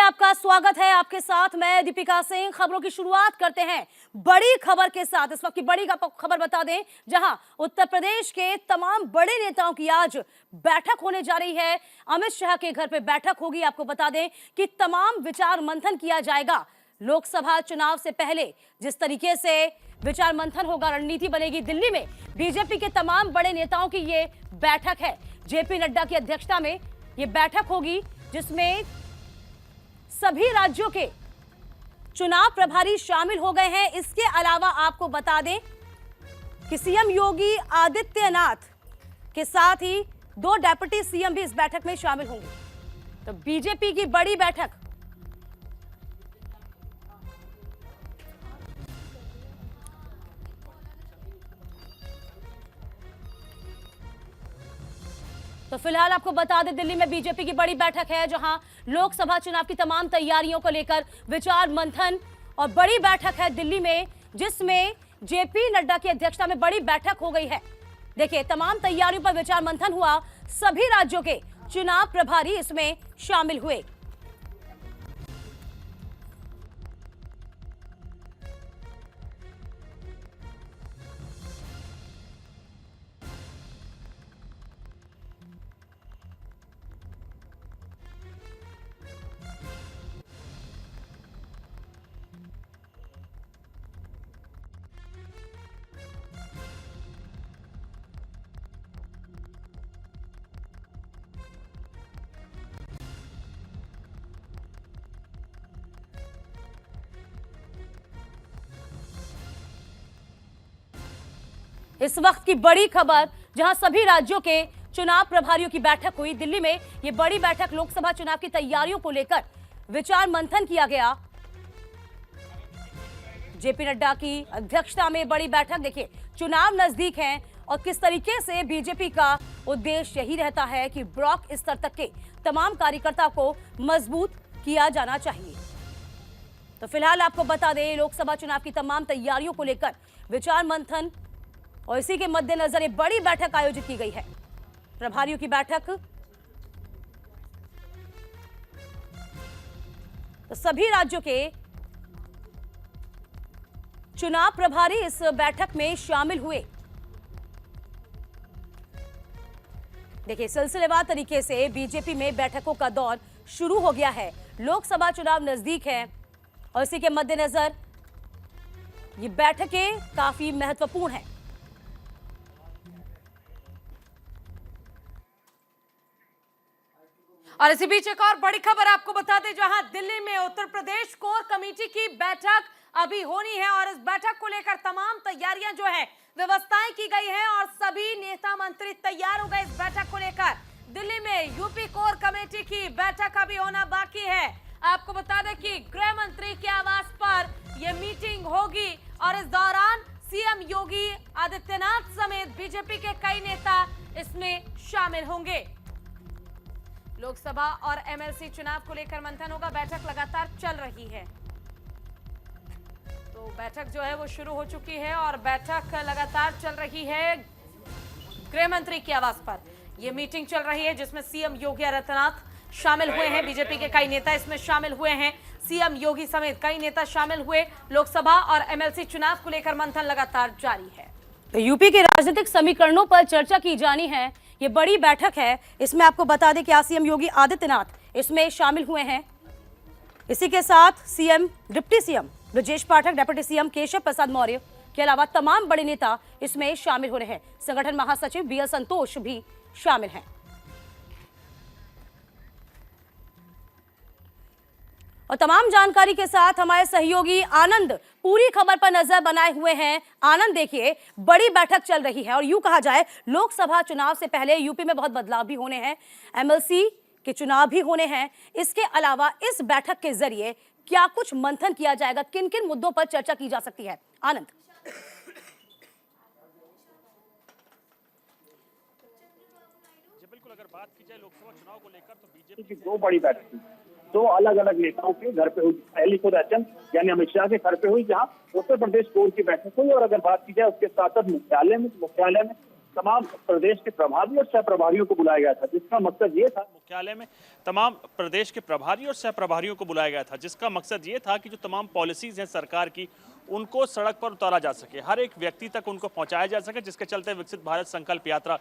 आपका स्वागत है। आपके साथ मैं दीपिका सिंह। खबरों की शुरुआत करते हैं बड़ी खबर के साथ। इस वक्त की बड़ी खबर बता दें, जहां उत्तर प्रदेश के तमाम बड़े नेताओं की आज बैठक होने जा रही है। अमित शाह के घर पे बैठक होगी। आपको बता दें कि तमाम विचार मंथन किया जाएगा। लोकसभा चुनाव से पहले जिस तरीके से विचार मंथन होगा, रणनीति बनेगी। दिल्ली में बीजेपी के तमाम बड़े नेताओं की ये बैठक है। जेपी नड्डा की अध्यक्षता में ये बैठक होगी, जिसमें सभी राज्यों के चुनाव प्रभारी शामिल हो गए हैं। इसके अलावा आपको बता दें कि सीएम योगी आदित्यनाथ के साथ ही 2 डेप्यूटी सीएम भी इस बैठक में शामिल होंगे। तो बीजेपी की बड़ी बैठक। तो फिलहाल आपको बता दें, दिल्ली में बीजेपी की बड़ी बैठक है, जहां लोकसभा चुनाव की तमाम तैयारियों को लेकर विचार मंथन और बड़ी बैठक है दिल्ली में, जिसमें जेपी नड्डा की अध्यक्षता में बड़ी बैठक हो गई है। देखिए, तमाम तैयारियों पर विचार मंथन हुआ। सभी राज्यों के चुनाव प्रभारी इसमें शामिल हुए। इस वक्त की बड़ी खबर, जहां सभी राज्यों के चुनाव प्रभारियों की बैठक हुई। दिल्ली में यह बड़ी बैठक, लोकसभा चुनाव की तैयारियों को लेकर विचार मंथन किया गया। जेपी नड्डा की अध्यक्षता में बड़ी बैठक। देखिए, चुनाव नजदीक हैं और किस तरीके से बीजेपी का उद्देश्य यही रहता है कि ब्लॉक स्तर तक के तमाम कार्यकर्ताओं को मजबूत किया जाना चाहिए। तो फिलहाल आपको बता दें, लोकसभा चुनाव की तमाम तैयारियों को लेकर विचार मंथन और इसी के मद्देनजर एक बड़ी बैठक आयोजित की गई है, प्रभारियों की बैठक। तो सभी राज्यों के चुनाव प्रभारी इस बैठक में शामिल हुए। देखिए, सिलसिलेवार तरीके से बीजेपी में बैठकों का दौर शुरू हो गया है। लोकसभा चुनाव नजदीक है और इसी के मद्देनजर ये बैठकें काफी महत्वपूर्ण हैं। और इसी बीच एक और बड़ी खबर आपको बता दें, जहां दिल्ली में उत्तर प्रदेश कोर कमेटी की बैठक अभी होनी है और इस बैठक को लेकर तमाम तैयारियां जो है, व्यवस्थाएं की गई हैं और सभी नेता मंत्री तैयार हो गए इस बैठक को लेकर। दिल्ली में यूपी कोर कमेटी की बैठक अभी होना बाकी है। आपको बता दें कि गृह मंत्री के आवास पर यह मीटिंग होगी और इस दौरान सीएम योगी आदित्यनाथ समेत बीजेपी के कई नेता इसमें शामिल होंगे। लोकसभा और एमएलसी चुनाव को लेकर मंथन होगा। बैठक लगातार चल रही है। तो बैठक जो है वो शुरू हो चुकी है और बैठक लगातार चल रही है। गृह मंत्री के आवास पर यह मीटिंग चल रही है, जिसमें सीएम योगी आदित्यनाथ शामिल हुए हैं। बीजेपी के कई नेता इसमें शामिल हुए हैं। सीएम योगी समेत कई नेता शामिल हुए। लोकसभा और एमएलसी चुनाव को लेकर मंथन लगातार जारी है। तो यूपी के राजनीतिक समीकरणों पर चर्चा की जानी है। ये बड़ी बैठक है। इसमें आपको बता दें कि सीएम योगी आदित्यनाथ इसमें शामिल हुए हैं। इसी के साथ CM, deputy CM Brajesh Pathak, deputy CM Keshav Prasad Maurya के अलावा तमाम बड़े नेता इसमें शामिल हो रहे हैं। संगठन महासचिव बीएल संतोष भी शामिल हैं। और तमाम जानकारी के साथ हमारे सहयोगी आनंद पूरी खबर पर नजर बनाए हुए हैं। आनंद, देखिए, बड़ी बैठक चल रही है और यूं कहा जाए, लोकसभा चुनाव से पहले यूपी में बहुत बदलाव भी होने हैं, एमएलसी के चुनाव भी होने हैं। इसके अलावा इस बैठक के जरिए क्या कुछ मंथन किया जाएगा, किन किन मुद्दों पर चर्चा की जा सकती है? आनंद। बिल्कुल, अगर बात की जाए लोकसभा चुनाव को लेकर तो बीजेपी की 2 बड़ी बैठक हुई, 2 अलग अलग नेताओं के घर पे हुई। पहली खुद अचल यानी अमित शाह के घर पे हुई, जहां उत्तर प्रदेश कोर की बैठक हुई। और अगर बात की जाए उसके साथ साथ मुख्यालय में तमाम प्रदेश के प्रभारी और सह प्रभारियों को बुलाया गया था, जिसका मकसद ये था। मुख्यालय में तमाम प्रदेश के प्रभारी और सह प्रभारियों को बुलाया गया था, जिसका मकसद ये था कि जो तमाम पॉलिसीज हैं सरकार की उनको सड़क पर उतारा जा सके, हर एक व्यक्ति तक उनको पहुंचाया जा सके, जिसके चलते विकसित भारत संकल्प यात्रा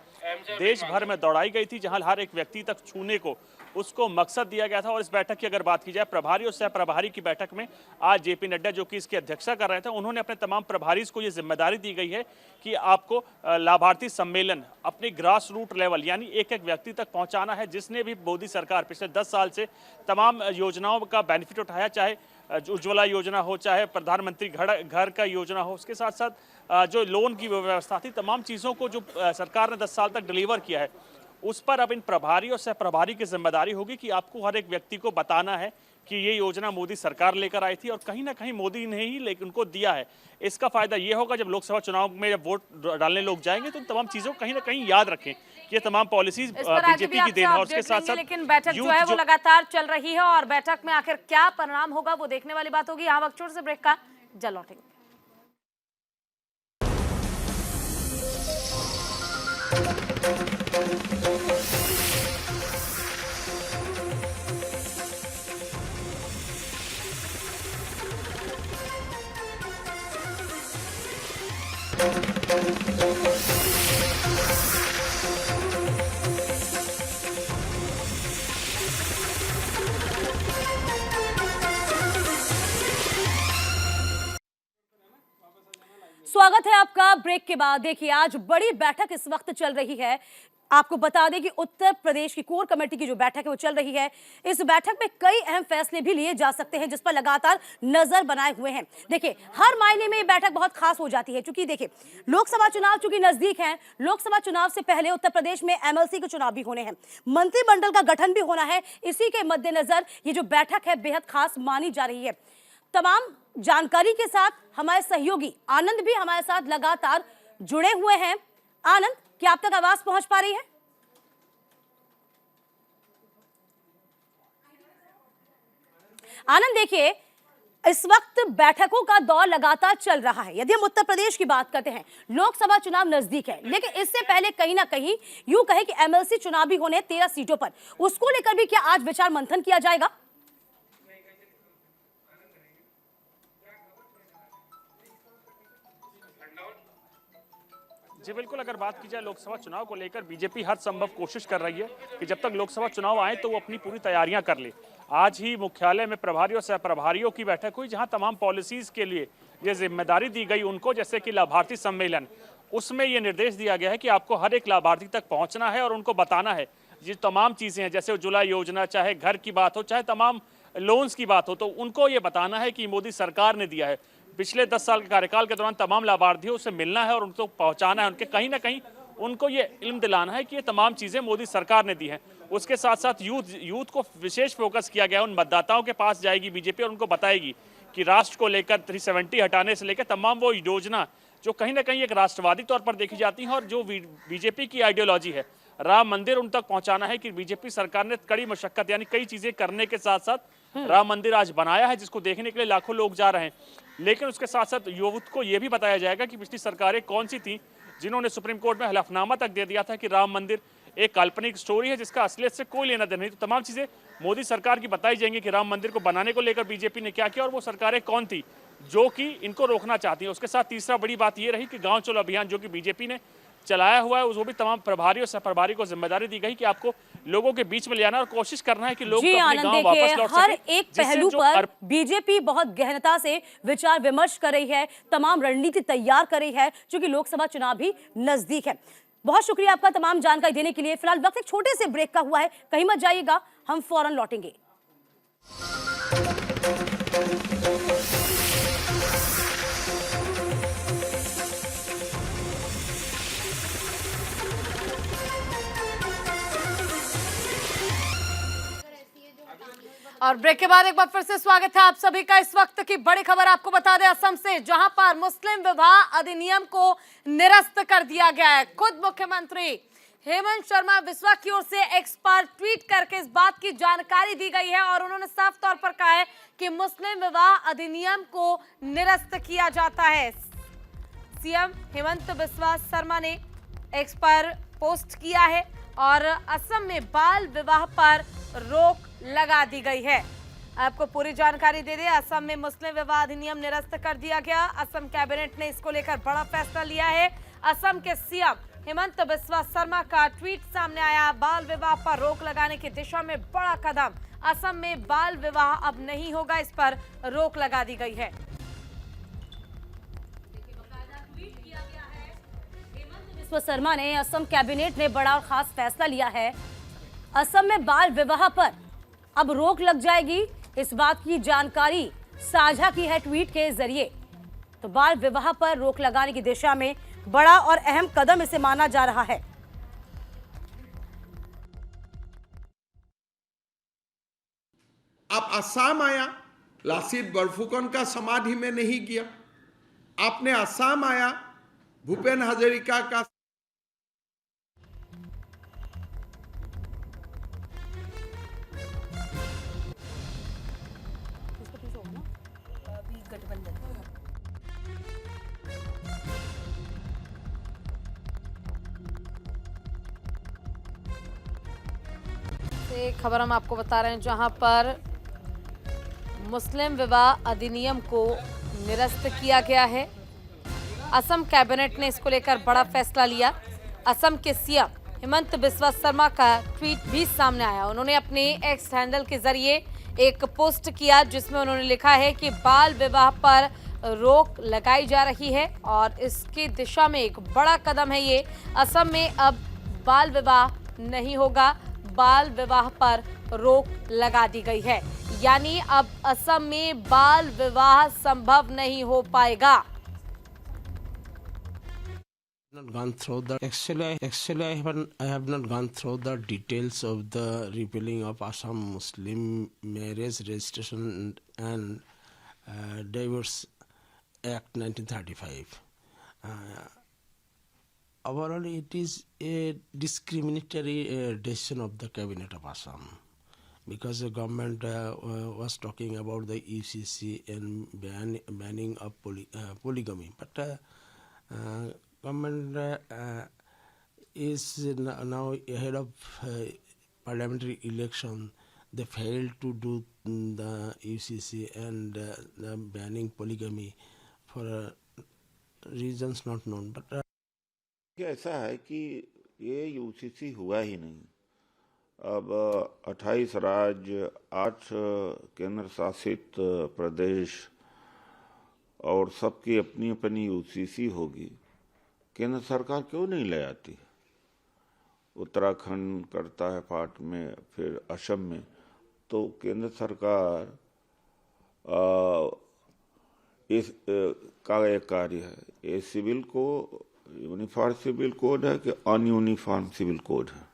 देश भर में दौड़ाई गई थी, जहां हर एक व्यक्ति तक छूने को उसको मकसद दिया गया था। और इस बैठक की अगर बात की जाए, प्रभारी और सह प्रभारी की बैठक में आज जेपी नड्डा जो कि इसकी अध्यक्षता कर रहे थे, उन्होंने अपने तमाम प्रभारी को ये जिम्मेदारी दी गई है कि आपको लाभार्थी सम्मेलन अपनी ग्रास रूट लेवल यानी एक एक व्यक्ति तक पहुंचाना है, जिसने भी मोदी सरकार पिछले 10 साल से तमाम योजनाओं का बेनिफिट उठाया, चाहे उज्ज्वला योजना हो, चाहे प्रधानमंत्री घर का योजना हो, उसके साथ साथ जो लोन की व्यवस्था थी, तमाम चीज़ों को जो सरकार ने 10 साल तक डिलीवर किया है, उस पर अब इन प्रभारी और सह प्रभारी की जिम्मेदारी होगी कि आपको हर एक व्यक्ति को बताना है कि ये योजना मोदी सरकार लेकर आई थी और कहीं ना कहीं मोदी ने ही लेकिन उनको दिया है। इसका फायदा ये होगा जब लोकसभा चुनाव में जब वोट डालने लोग जाएंगे तो इन तमाम चीजों को कहीं ना कहीं याद रखें कि ये तमाम पॉलिसीज बीजेपी की देन है। और उसके साथ साथ लेकिन बैठक जो है वो लगातार चल रही है और बैठक में आखिर क्या परिणाम होगा वो देखने वाली बात होगी। यहाँ वक्त छोटे से ब्रेक का, जल्द लौटेंगे। स्वागत है आपका ब्रेक के बाद। देखिए, आज बड़ी बैठक इस वक्त चल रही है। आपको बता दें कि उत्तर प्रदेश की कोर कमेटी की जो बैठक है वो चल रही है। इस बैठक में कई अहम फैसले भी लिए जा सकते हैं, जिस पर लगातार नजर बनाए हुए हैं। देखिए, हर मायने में ये बैठक बहुत खास हो जाती है, क्योंकि देखिए लोकसभा चुनाव चूंकि नजदीक हैं, लोकसभा चुनाव से पहले उत्तर प्रदेश में एमएलसी के चुनाव भी होने हैं, मंत्रिमंडल का गठन भी होना है। इसी के मद्देनजर ये जो बैठक है बेहद खास मानी जा रही है। तमाम जानकारी के साथ हमारे सहयोगी आनंद भी हमारे साथ लगातार जुड़े हुए हैं। आनंद, क्या आप तक आवाज पहुंच पा रही है? आनंद, देखिए इस वक्त बैठकों का दौर लगातार चल रहा है। यदि हम उत्तर प्रदेश की बात करते हैं, लोकसभा चुनाव नजदीक है, लेकिन इससे पहले कहीं ना कहीं यूं कहे कि एमएलसी चुनाव भी होने 13 सीटों पर, उसको लेकर भी क्या आज विचार मंथन किया जाएगा? जी बिल्कुल, अगर बात की जाए लोकसभा चुनाव को लेकर बीजेपी हर संभव कोशिश कर रही है कि जब तक लोकसभा चुनाव आए तो वो अपनी पूरी तैयारियां कर ले। आज ही मुख्यालय में प्रभारी और सह प्रभारियों की बैठक हुई, जहां तमाम पॉलिसीज के लिए ये जिम्मेदारी दी गई उनको, जैसे कि लाभार्थी सम्मेलन। उसमें ये निर्देश दिया गया है कि आपको हर एक लाभार्थी तक पहुंचना है और उनको बताना है ये तमाम चीज़ें हैं, जैसे उज्ज्वला योजना, चाहे घर की बात हो, चाहे तमाम लोन्स की बात हो, तो उनको ये बताना है कि मोदी सरकार ने दिया है। पिछले 10 साल के कार्यकाल के दौरान तमाम लाभार्थियों से मिलना है और उनको पहुंचाना है, उनके कहीं ना कहीं उनको ये इल्म दिलाना है कि ये तमाम चीज़ें मोदी सरकार ने दी हैं। उसके साथ साथ यूथ को विशेष फोकस किया गया है। उन मतदाताओं के पास जाएगी बीजेपी और उनको बताएगी कि राष्ट्र को लेकर 370 हटाने से लेकर तमाम वो योजना जो कहीं ना कहीं एक राष्ट्रवादी तौर पर देखी जाती हैं और जो बीजेपी की आइडियोलॉजी है, राम मंदिर उन तक पहुंचाना है कि बीजेपी सरकार ने कड़ी मशक्कत यानी कई चीजें करने के साथ साथ राम मंदिर आज बनाया है, जिसको देखने के लिए लाखों लोग जा रहे हैं। लेकिन उसके साथ साथ यूथ को यह भी बताया जाएगा कि पिछली सरकारें कौन सी थी जिन्होंने सुप्रीम कोर्ट में हलफनामा तक दे दिया था कि राम मंदिर एक काल्पनिक स्टोरी है जिसका असलियत से कोई लेना देना नहीं। तो तमाम चीजें मोदी सरकार की बताई जाएंगी कि राम मंदिर को बनाने को लेकर बीजेपी ने क्या किया और वो सरकारें कौन थी जो कि इनको रोकना चाहती हैं। उसके साथ तीसरा बड़ी बात यह रही कि गांव चलो अभियान जो कि बीजेपी ने चलाया हुआ है, वो भी तमाम प्रभारी और सहप्रभारी को जिम्मेदारी दी गई कि आपको लोगों के बीच में ले आना और कोशिश करना है कि लोग अपने गांव वापस लौट सकें। हर एक पहलू पर बीजेपी बहुत गहनता से विचार विमर्श कर रही है, तमाम रणनीति तैयार कर रही है, क्योंकि लोकसभा चुनाव भी नजदीक है। बहुत शुक्रिया आपका तमाम जानकारी देने के लिए। फिलहाल वक्त एक छोटे से ब्रेक का हुआ है, कहीं मत जाइएगा, हम फौरन लौटेंगे। और ब्रेक के बाद एक बार फिर से स्वागत है आप सभी का। इस वक्त की बड़ी खबर आपको बता दें असम से, जहां पर मुस्लिम विवाह अधिनियम को निरस्त कर दिया गया है। खुद मुख्यमंत्री हेमंत शर्मा बिस्वा की ओर से एक्स पर ट्वीट करके इस बात की जानकारी दी गई है और उन्होंने साफ तौर पर कहा है कि मुस्लिम विवाह अधिनियम को निरस्त किया जाता है। सीएम हेमंत बिस्वा शर्मा ने एक्स पर पोस्ट किया है और असम में बाल विवाह पर रोक लगा दी गई है। आपको पूरी जानकारी दे दें, असम में मुस्लिम विवाह अधिनियम निरस्त कर दिया गया। असम कैबिनेट ने इसको लेकर बड़ा फैसला लिया है। असम के सीएम हेमंत बिस्वा शर्मा का ट्वीट सामने आया। बाल विवाह पर रोक लगाने की दिशा में बड़ा कदम। असम में बाल विवाह अब नहीं होगा, इस पर रोक लगा दी गई है। बिस्वा शर्मा ने असम कैबिनेट ने बड़ा और खास फैसला लिया है। असम में बाल विवाह पर अब रोक लग जाएगी, इस बात की जानकारी साझा की है ट्वीट के जरिए। तो बाल विवाह पर रोक लगाने की दिशा में बड़ा और अहम कदम इसे माना जा रहा है। आप असम आया, लासित बरफुकन का समाधि में नहीं गया। आपने असम आया, भूपेन हजारिका का खबर हम आपको बता रहे हैं, जहां पर मुस्लिम विवाह अधिनियम को निरस्त किया गया है। असम कैबिनेट ने इसको लेकर बड़ा फैसला लिया। असम के सीएम हेमंत बिस्वा शर्मा का ट्वीट भी सामने आया। उन्होंने अपने एक्स हैंडल के जरिए एक पोस्ट किया जिसमें उन्होंने लिखा है कि बाल विवाह पर रोक लगाई जा रही है और इसकी दिशा में एक बड़ा कदम है ये। असम में अब बाल विवाह नहीं होगा, बाल विवाह पर रोक लगा दी गई है। यानी अब असम में बाल विवाह संभव नहीं हो पाएगा। Not gone through the actually I have not gone through the details of the repealing of Assam Muslim Marriage Registration and Divorce Act 1935. Overall, it is a discriminatory decision of the cabinet of Assam, because the government was talking about the UCC and banning of polygamy, but government is now ahead of parliamentary election. They failed to do the UCC and the banning polygamy for reasons not known. But ऐसा है कि ये UCC हुआ ही नहीं। अब 28 राज्य, 8 केंद्र शासित प्रदेश और सबकी अपनी अपनी यूसीसी होगी। केंद्र सरकार क्यों नहीं ले आती? उत्तराखंड करता है पार्ट में, फिर असम में। तो केंद्र सरकार इस का एक कार्य है, ये सिविल को यूनिफॉर्म सिविल कोड है कि अनयूनिफॉर्म सिविल कोड है।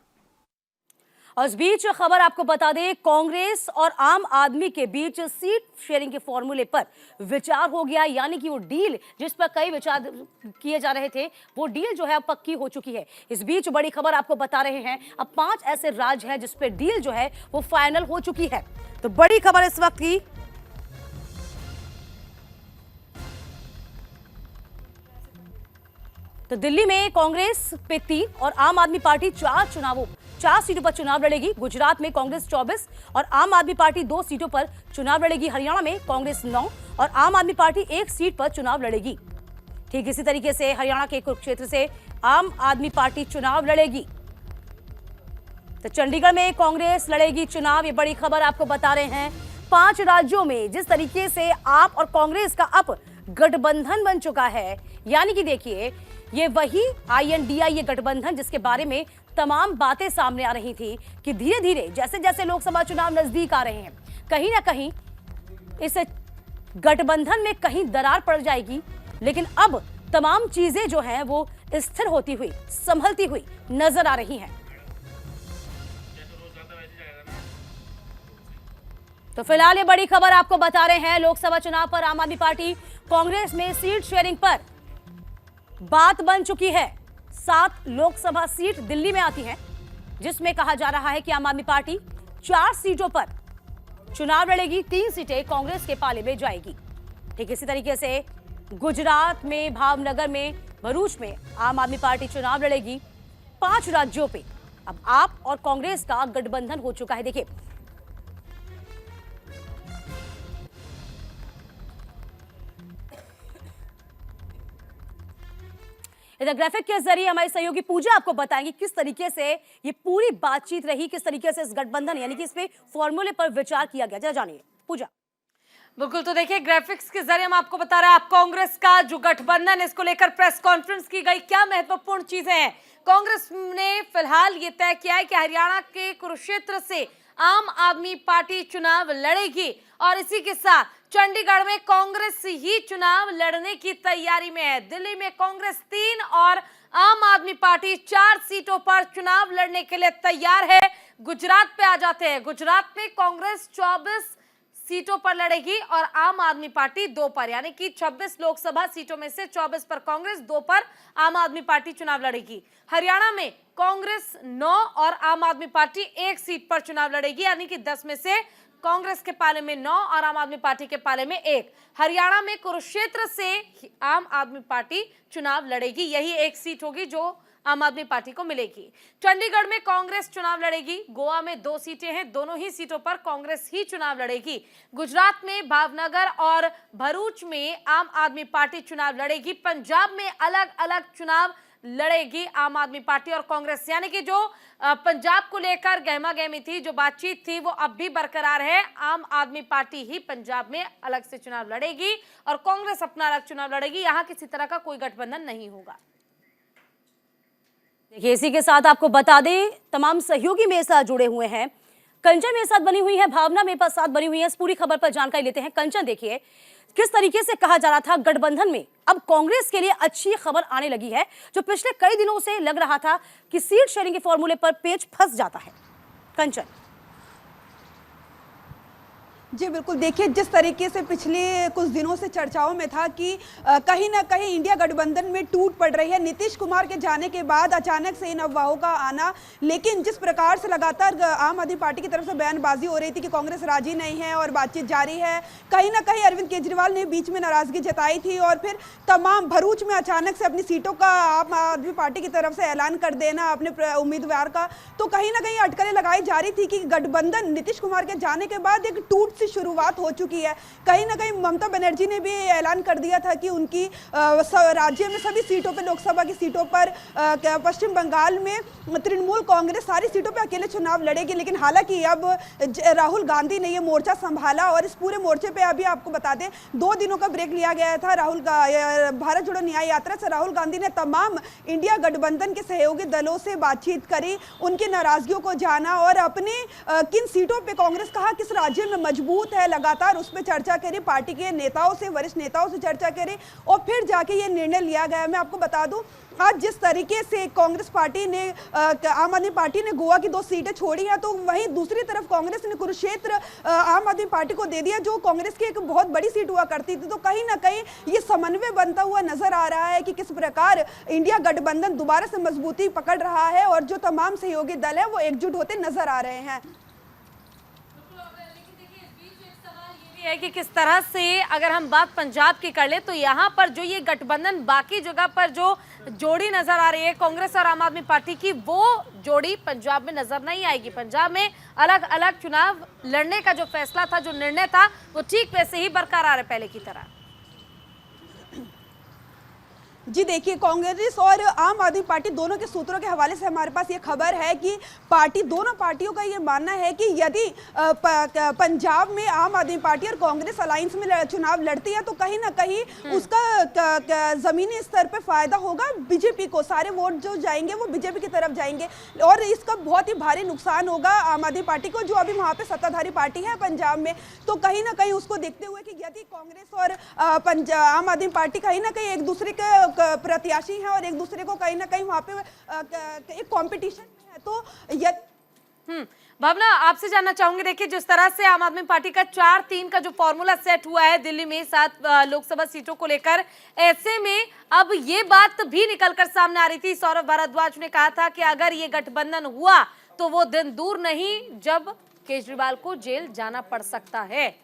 और इस बीच खबर आपको बता दें, कांग्रेस और आम आदमी के बीच सीट शेयरिंग के फॉर्मूले पर विचार हो गया। यानी कि वो डील जिस पर कई विचार किए जा रहे थे, वो डील जो है अब पक्की हो चुकी है। इस बीच बड़ी खबर आपको बता रहे हैं, अब 5 ऐसे राज्य हैं जिस पर डील जो है वो फाइनल हो चुकी है। तो बड़ी खबर इस वक्त की, तो दिल्ली में कांग्रेस पे 3 और आम आदमी पार्टी 4 सीटों पर चुनाव लड़ेगी। गुजरात में कांग्रेस 24 और आम आदमी पार्टी 2 सीटों पर चुनाव लड़ेगी। हरियाणा में कांग्रेस 9 और आम आदमी पार्टी 1 सीट पर चुनाव लड़ेगी। ठीक इसी तरीके से हरियाणा के कुरुक्षेत्र से आम आदमी पार्टी चुनाव लड़ेगी। तो चंडीगढ़ में कांग्रेस लड़ेगी चुनाव। ये बड़ी खबर आपको बता रहे हैं। 5 राज्यों में जिस तरीके से आप और कांग्रेस का अब गठबंधन बन चुका है, यानी कि देखिए ये वही INDI ये गठबंधन जिसके बारे में तमाम बातें सामने आ रही थी कि धीरे धीरे जैसे जैसे लोकसभा चुनाव नजदीक आ रहे हैं, कहीं ना कहीं इस गठबंधन में कहीं दरार पड़ जाएगी। लेकिन अब तमाम चीजें जो हैं वो स्थिर होती हुई, संभलती हुई नजर आ रही हैं। तो फिलहाल ये बड़ी खबर आपको बता रहे हैं, लोकसभा चुनाव पर आम आदमी पार्टी कांग्रेस में सीट शेयरिंग पर बात बन चुकी है। 7 लोकसभा सीट दिल्ली में आती हैं, जिसमें कहा जा रहा है कि आम आदमी पार्टी 4 सीटों पर चुनाव लड़ेगी, 3 सीटें कांग्रेस के पाले में जाएगी। ठीक इसी तरीके से गुजरात में, भावनगर में भरूच में आम आदमी पार्टी चुनाव लड़ेगी 5 राज्यों पे। अब आप और कांग्रेस का गठबंधन हो चुका है। देखिए, इधर ग्राफिक के जरिए हमारी सहयोगी पूजा आपको बताएंगी किस तरीके से ये पूरी बातचीत रही, किस तरीके से इस गठबंधन यानी कि इसमें फॉर्मूले पर विचार किया गया। जरा जानिए पूजा। बिल्कुल, तो देखिए ग्राफिक्स के जरिए हम आपको बता रहे हैं, आप कांग्रेस का जो गठबंधन इसको लेकर प्रेस कॉन्फ्रेंस की गई, क्या महत्वपूर्ण चीजें हैं। कांग्रेस ने फिलहाल ये तय किया है कि हरियाणा के कुरुक्षेत्र से आम आदमी पार्टी चुनाव लड़ेगी और इसी के साथ चंडीगढ़ में कांग्रेस ही चुनाव लड़ने की तैयारी में है। दिल्ली में कांग्रेस 3 और आम आदमी पार्टी 4 सीटों पर चुनाव लड़ने के लिए तैयार है। गुजरात पे आ जाते हैं। गुजरात में कांग्रेस 24 सीटों पर लड़ेगी और आम आदमी पार्टी 2 पर, यानी कि 26 लोकसभा सीटों में से 24 पर कांग्रेस, 2 पर आम आदमी पार्टी चुनाव लड़ेगी। हरियाणा में कांग्रेस 9 और आम आदमी पार्टी 1 सीट पर चुनाव लड़ेगी, यानी कि 10 में से कांग्रेस के पाले में 9 और आम आदमी पार्टी के पाले में 1। हरियाणा में कुरुक्षेत्र से आम आदमी पार्टी चुनाव लड़ेगी, यही 1 सीट होगी जो आम आदमी पार्टी को मिलेगी। चंडीगढ़ में कांग्रेस चुनाव लड़ेगी। गोवा में 2 सीटें हैं, दोनों ही सीटों पर कांग्रेस ही चुनाव लड़ेगी। गुजरात में भावनगर और भरूच में आम आदमी पार्टी चुनाव लड़ेगी। पंजाब में अलग अलग चुनाव लड़ेगी आम आदमी पार्टी और कांग्रेस, यानी कि जो पंजाब को लेकर गहमा गहमी थी, जो बातचीत थी, वो अब भी बरकरार है। आम आदमी पार्टी ही पंजाब में अलग से चुनाव लड़ेगी और कांग्रेस अपना अलग चुनाव लड़ेगी। यहां किसी तरह का कोई गठबंधन नहीं होगा। देखिए, इसी के साथ आपको बता दें, तमाम सहयोगी मेरे साथ जुड़े हुए हैं। कंचन मेरे साथ बनी हुई है, भावना मेरे साथ बनी हुई है। इस पूरी खबर पर जानकारी लेते हैं। कंचन, देखिए किस तरीके से कहा जा रहा था गठबंधन में अब कांग्रेस के लिए अच्छी खबर आने लगी है, जो पिछले कई दिनों से लग रहा था कि सीट शेयरिंग के फॉर्मूले पर पेच फंस जाता है। कंचन। जी बिल्कुल, देखिए जिस तरीके से पिछले कुछ दिनों से चर्चाओं में था कि कहीं ना कहीं इंडिया गठबंधन में टूट पड़ रही है नीतीश कुमार के जाने के बाद अचानक से इन अफवाहों का आना। लेकिन जिस प्रकार से लगातार आम आदमी पार्टी की तरफ से बयानबाजी हो रही थी कि कांग्रेस राजी नहीं है और बातचीत जारी है, कहीं ना कहीं अरविंद केजरीवाल ने बीच में नाराजगी जताई थी और फिर तमाम भरूच में अचानक से अपनी सीटों का आम आदमी पार्टी की तरफ से ऐलान कर देना अपने उम्मीदवार का, तो कहीं ना कहीं अटकलें लगाई जा रही थी कि गठबंधन नीतीश कुमार के जाने के बाद एक टूट शुरुआत हो चुकी है। कहीं ना कहीं ममता बनर्जी ने भी ऐलान कर दिया था कि उनकी राज्य में सभी सीटों पर, लोकसभा की सीटों पर, पश्चिम बंगाल में तृणमूल कांग्रेस सारी सीटों पर अकेले चुनाव लड़ेगी। लेकिन हालांकि अब राहुल गांधी ने ये मोर्चा संभाला और इस पूरे मोर्चे पे अभी आपको बता दें 2 दिनों का ब्रेक लिया गया था। भारत जोड़ो न्याय यात्रा से राहुल गांधी ने तमाम इंडिया गठबंधन के सहयोगी दलों से बातचीत करी, उनकी नाराजगियों को जाना और अपने किन सीटों पे कांग्रेस कहा किस राज्य में मजबूत है, लगातार उस पर चर्चा करी, पार्टी के नेताओं से, वरिष्ठ नेताओं से चर्चा करी और फिर जाके ये निर्णय लिया गया। मैं आपको बता दूं, आज जिस तरीके से कांग्रेस पार्टी ने, आम आदमी पार्टी ने गोवा की 2 सीटें छोड़ी हैं, तो वहीं दूसरी तरफ कांग्रेस ने कुरुक्षेत्र आम आदमी पार्टी को दे दिया, जो कांग्रेस की एक बहुत बड़ी सीट हुआ करती थी। तो कहीं ना कहीं ये समन्वय बनता हुआ नजर आ रहा है कि किस प्रकार इंडिया गठबंधन दोबारा से मजबूती पकड़ रहा है और जो तमाम सहयोगी दल है वो एकजुट होते नजर आ रहे हैं। है कि किस तरह से अगर हम बात पंजाब की कर ले तो यहाँ पर जो ये गठबंधन बाकी जगह पर जो जोड़ी नजर आ रही है कांग्रेस और आम आदमी पार्टी की, वो जोड़ी पंजाब में नजर नहीं आएगी। पंजाब में अलग अलग चुनाव लड़ने का जो फैसला था, जो निर्णय था, वो ठीक वैसे ही बरकरार है पहले की तरह। जी देखिए, कांग्रेस और आम आदमी पार्टी दोनों के सूत्रों के हवाले से हमारे पास ये खबर है कि दोनों पार्टियों का ये मानना है कि यदि पंजाब में आम आदमी पार्टी और कांग्रेस अलायंस में चुनाव लड़ती है तो कहीं ना कहीं उसका जमीनी स्तर पर फायदा होगा बीजेपी को। सारे वोट जो जाएंगे वो बीजेपी की तरफ जाएंगे और इसका बहुत ही भारी नुकसान होगा आम आदमी पार्टी को, जो अभी वहाँ पे सत्ताधारी पार्टी है पंजाब में। तो कहीं ना कहीं उसको देखते हुए कि यदि कांग्रेस और आम आदमी पार्टी कहीं ना कहीं एक दूसरे के प्रत्याशी हैं और एक दूसरे को कहीं ना कहीं वहां पे एक कंपटीशन में है, तो भावना आपसे जानना चाहूंगी, देखिए जिस तरह से आम आदमी पार्टी का 4-3 का जो फॉर्मूला सेट हुआ है दिल्ली में 7 लोकसभा सीटों को लेकर, ऐसे में अब ये बात भी निकलकर सामने आ रही थी। सौरभ भारद्वाज ने कहा था कि अगर ये गठबंधन हुआ तो वो दिन दूर नहीं जब केजरीवाल को जेल जाना पड़ सकता है।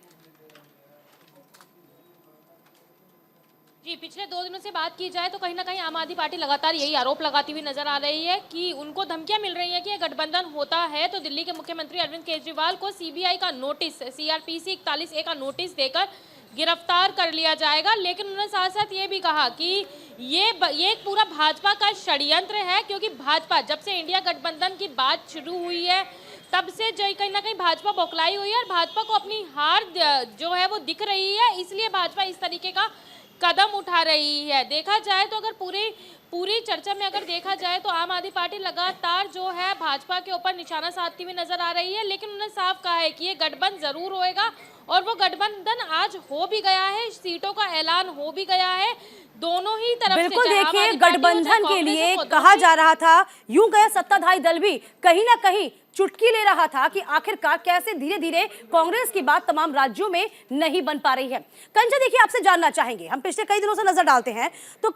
जी, पिछले 2 दिनों से बात की जाए तो कहीं ना कहीं आम आदमी पार्टी लगातार यही आरोप लगाती हुई नजर आ रही है कि उनको धमकियां मिल रही हैं कि गठबंधन होता है तो दिल्ली के मुख्यमंत्री अरविंद केजरीवाल को सीबीआई का नोटिस, सीआरपीसी 41A का नोटिस देकर गिरफ्तार कर लिया जाएगा। लेकिन उन्होंने साथ साथ ये भी कहा कि ये एक पूरा भाजपा का षड्यंत्र है, क्योंकि भाजपा जब से इंडिया गठबंधन की बात शुरू हुई है तब से जो कहीं ना कहीं भाजपा बौखलाई हुई है और भाजपा को अपनी हार जो है वो दिख रही है, इसलिए भाजपा इस तरीके का कदम उठा रही है। देखा जाए तो अगर पूरी चर्चा में अगर देखा जाए तो आम आदमी पार्टी लगातार जो है भाजपा के ऊपर निशाना साधती हुई नजर आ रही है, लेकिन उन्होंने साफ कहा है कि ये गठबंधन जरूर होएगा और वो गठबंधन आज हो भी गया है, सीटों का ऐलान हो भी गया है दोनों ही तरफ से। बिल्कुल, देखिए गठबंधन के लिए कहा जा रहा था, यूं गया सत्ताधारी दल भी कहीं ना कहीं चुटकी ले रहा था कि आखिरकार कैसे धीरे धीरे कांग्रेस की बात तमाम राज्यों में नहीं बन पा रही है। कंचा, देखिए आपसे जानना चाहेंगे, हम पिछले कई दिनों से नजर डालते हैं तो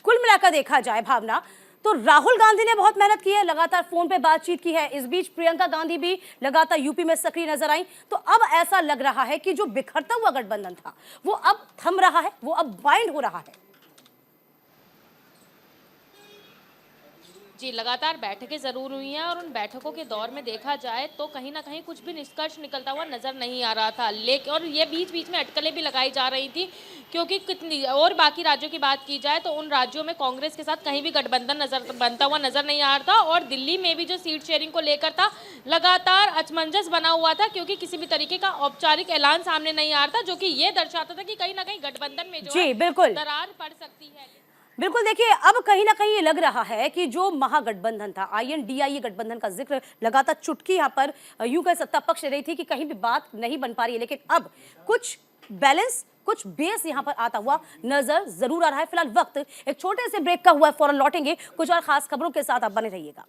कुल मिलाकर देखा जाए भावना तो राहुल गांधी ने बहुत मेहनत की है, लगातार फोन पे बातचीत की है, इस बीच प्रियंका गांधी भी लगातार यूपी में सक्रिय नजर आई, तो अब ऐसा लग रहा है कि जो बिखरता हुआ गठबंधन था वो अब थम रहा है, वो अब बाइंड हो रहा है। जी, लगातार बैठकें जरूर हुई हैं और उन बैठकों के दौर में देखा जाए तो कहीं ना कहीं कुछ भी निष्कर्ष निकलता हुआ नजर नहीं आ रहा था। लेकिन और ये बीच बीच में अटकलें भी लगाई जा रही थी, क्योंकि कितनी और बाकी राज्यों की बात की जाए तो उन राज्यों में कांग्रेस के साथ कहीं भी गठबंधन बनता हुआ नजर नहीं आ रहा था और दिल्ली में भी जो सीट शेयरिंग को लेकर था लगातार असमंजस बना हुआ था, क्योंकि किसी भी तरीके का औपचारिक ऐलान सामने नहीं आ रहा था, जो कि ये दर्शाता था कि कहीं ना कहीं गठबंधन में जो है दरार पड़ सकती है। बिल्कुल, देखिए अब कहीं ना कहीं ये लग रहा है कि जो महागठबंधन था, INDIE गठबंधन का जिक्र लगातार चुटकी यहाँ पर यूं कह सत्ता पक्ष रही थी कि कहीं भी बात नहीं बन पा रही है, लेकिन अब कुछ बैलेंस, कुछ बेस यहाँ पर आता हुआ नजर जरूर आ रहा है। फिलहाल वक्त एक छोटे से ब्रेक का हुआ है, फौरन लौटेंगे कुछ और खास खबरों के साथ, आप बने रहिएगा।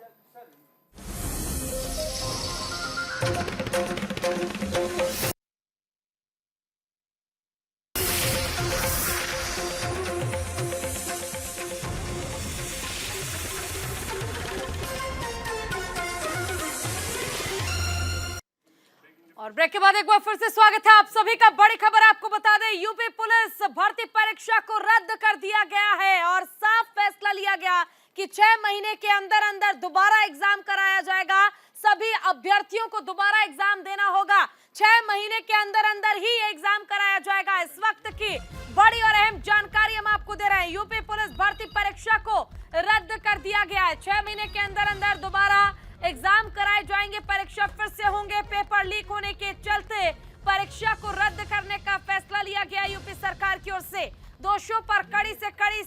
और ब्रेक के बाद एक बार फिर से स्वागत है आप सभी का। बड़ी खबर आपको बता दें, यूपी पुलिस भर्ती परीक्षा को रद्द कर दिया गया है और साफ फैसला लिया गया कि 6 महीने के अंदर अंदर दोबारा एग्जाम कराया जाएगा। सभी अभ्यर्थियों को दोबारा एग्जाम देना होगा, 6 महीने के अंदर अंदर ही एग्जाम कराया जाएगा। इस वक्त की बड़ी और अहम जानकारी हम आपको दे रहे हैं, यूपी पुलिस भर्ती परीक्षा को रद्द कर दिया गया है। 6 महीने के अंदर अंदर दोबारा एग्जाम कराए जाएंगे, परीक्षा फिर से होंगे। पेपर लीक होने के चलते परीक्षा को रद्द करने का फैसला लिया गया यूपी सरकार की ओर से। दोषियों पर कड़ी से कड़ी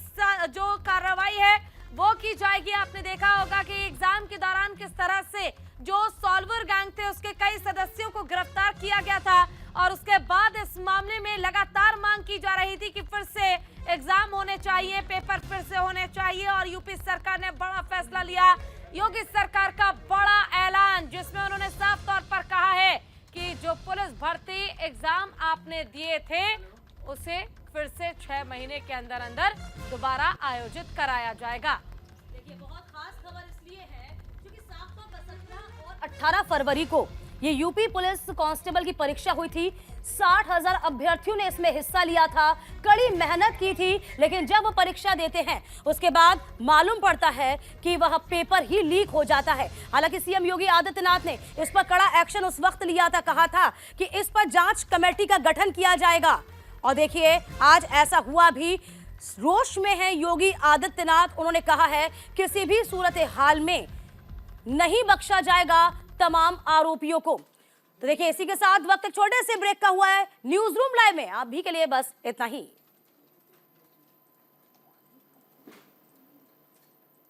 जो कार्रवाई है वो की जाएगी। आपने देखा होगा कि एग्जाम के दौरान किस तरह से जो सॉल्वर गैंग थे उसके कई सदस्यों को गिरफ्तार किया गया था और उसके बाद इस मामले में लगातार मांग की जा रही थी कि फिर से एग्जाम होने चाहिए, पेपर फिर से होने चाहिए। और यूपी सरकार ने बड़ा फैसला लिया, योगी सरकार का बड़ा ऐलान, जिसमें उन्होंने साफ तौर पर कहा है कि जो पुलिस भर्ती एग्जाम आपने दिए थे उसे फिर से 6 महीने के अंदर अंदर दोबारा आयोजित कराया जाएगा। देखिए बहुत खास खबर इसलिए है क्योंकि साफ तौर पर 17 और 18 फरवरी को ये यूपी पुलिस कांस्टेबल की परीक्षा हुई थी। 60,000 अभ्यर्थियों ने इसमें हिस्सा लिया था, कड़ी मेहनत की थी, लेकिन जब वो परीक्षा देते हैं उसके बाद मालूम पड़ता है कि वह पेपर ही लीक हो जाता है। हालांकि सीएम योगी आदित्यनाथ ने इस पर कड़ा एक्शन उस वक्त लिया था, कहा था कि इस पर जांच कमेटी का गठन किया जाएगा। और देखिए आज ऐसा हुआ भी। रोष में है योगी आदित्यनाथ, उन्होंने कहा है किसी भी सूरत हाल में नहीं बख्शा जाएगा तमाम आरोपियों को। तो देखिए इसी के साथ वक्त एक छोटे से ब्रेक का हुआ है। न्यूज रूम लाइव में आप भी के लिए बस इतना ही।